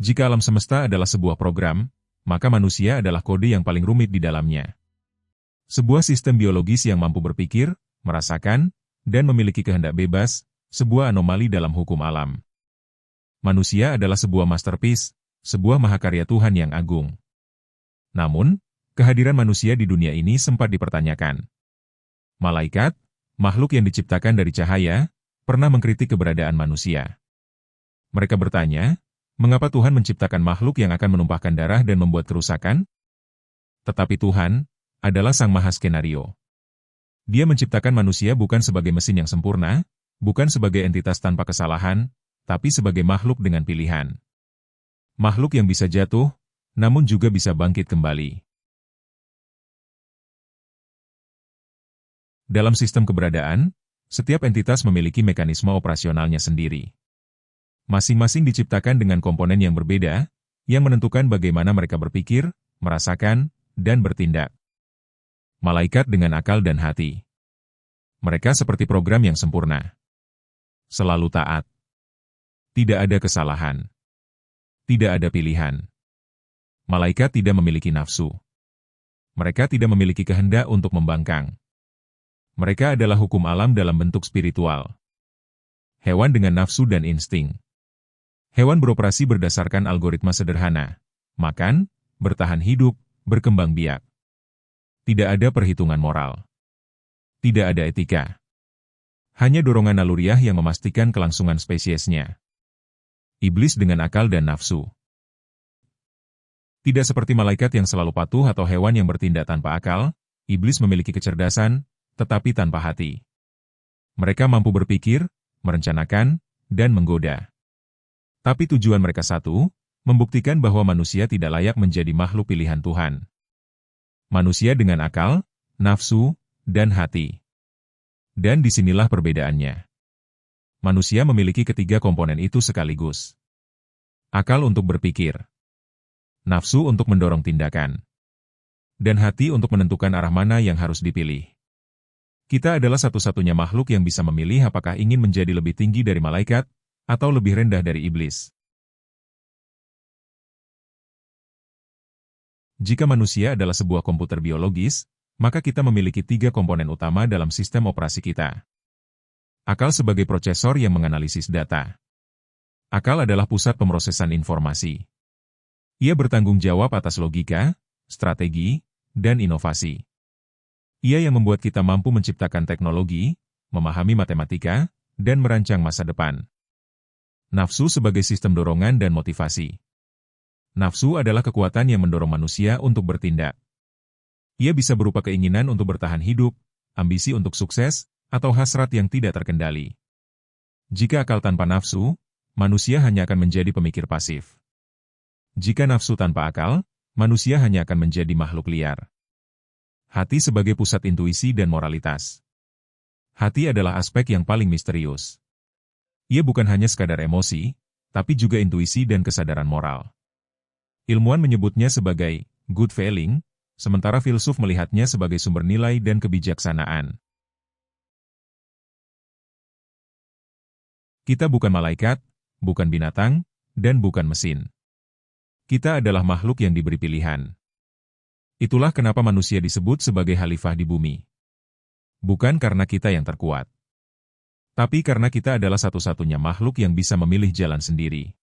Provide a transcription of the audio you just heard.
Jika alam semesta adalah sebuah program, maka manusia adalah kode yang paling rumit di dalamnya. Sebuah sistem biologis yang mampu berpikir, merasakan, dan memiliki kehendak bebas, sebuah anomali dalam hukum alam. Manusia adalah sebuah masterpiece, sebuah mahakarya Tuhan yang agung. Namun, kehadiran manusia di dunia ini sempat dipertanyakan. Malaikat, makhluk yang diciptakan dari cahaya, pernah mengkritik keberadaan manusia. Mereka bertanya, mengapa Tuhan menciptakan makhluk yang akan menumpahkan darah dan membuat kerusakan? Tetapi Tuhan adalah Sang Maha Skenario. Dia menciptakan manusia bukan sebagai mesin yang sempurna, bukan sebagai entitas tanpa kesalahan, tapi sebagai makhluk dengan pilihan. Makhluk yang bisa jatuh, namun juga bisa bangkit kembali. Dalam sistem keberadaan, setiap entitas memiliki mekanisme operasionalnya sendiri. Masing-masing diciptakan dengan komponen yang berbeda, yang menentukan bagaimana mereka berpikir, merasakan, dan bertindak. Malaikat dengan akal dan hati. Mereka seperti program yang sempurna. Selalu taat. Tidak ada kesalahan. Tidak ada pilihan. Malaikat tidak memiliki nafsu. Mereka tidak memiliki kehendak untuk membangkang. Mereka adalah hukum alam dalam bentuk spiritual. Hewan dengan nafsu dan insting. Hewan beroperasi berdasarkan algoritma sederhana. Makan, bertahan hidup, berkembang biak. Tidak ada perhitungan moral. Tidak ada etika. Hanya dorongan naluriah yang memastikan kelangsungan spesiesnya. Iblis dengan akal dan nafsu. Tidak seperti malaikat yang selalu patuh atau hewan yang bertindak tanpa akal, iblis memiliki kecerdasan, tetapi tanpa hati. Mereka mampu berpikir, merencanakan, dan menggoda. Tapi tujuan mereka satu, membuktikan bahwa manusia tidak layak menjadi makhluk pilihan Tuhan. Manusia dengan akal, nafsu, dan hati. Dan disinilah perbedaannya. Manusia memiliki ketiga komponen itu sekaligus. Akal untuk berpikir. Nafsu untuk mendorong tindakan. Dan hati untuk menentukan arah mana yang harus dipilih. Kita adalah satu-satunya makhluk yang bisa memilih apakah ingin menjadi lebih tinggi dari malaikat, atau lebih rendah dari iblis. Jika manusia adalah sebuah komputer biologis, maka kita memiliki tiga komponen utama dalam sistem operasi kita. Akal sebagai prosesor yang menganalisis data. Akal adalah pusat pemrosesan informasi. Ia bertanggung jawab atas logika, strategi, dan inovasi. Ia yang membuat kita mampu menciptakan teknologi, memahami matematika, dan merancang masa depan. Nafsu sebagai sistem dorongan dan motivasi. Nafsu adalah kekuatan yang mendorong manusia untuk bertindak. Ia bisa berupa keinginan untuk bertahan hidup, ambisi untuk sukses, atau hasrat yang tidak terkendali. Jika akal tanpa nafsu, manusia hanya akan menjadi pemikir pasif. Jika nafsu tanpa akal, manusia hanya akan menjadi makhluk liar. Hati sebagai pusat intuisi dan moralitas. Hati adalah aspek yang paling misterius. Ia bukan hanya sekadar emosi, tapi juga intuisi dan kesadaran moral. Ilmuwan menyebutnya sebagai good feeling, sementara filsuf melihatnya sebagai sumber nilai dan kebijaksanaan. Kita bukan malaikat, bukan binatang, dan bukan mesin. Kita adalah makhluk yang diberi pilihan. Itulah kenapa manusia disebut sebagai khalifah di bumi. Bukan karena kita yang terkuat, tapi karena kita adalah satu-satunya makhluk yang bisa memilih jalan sendiri.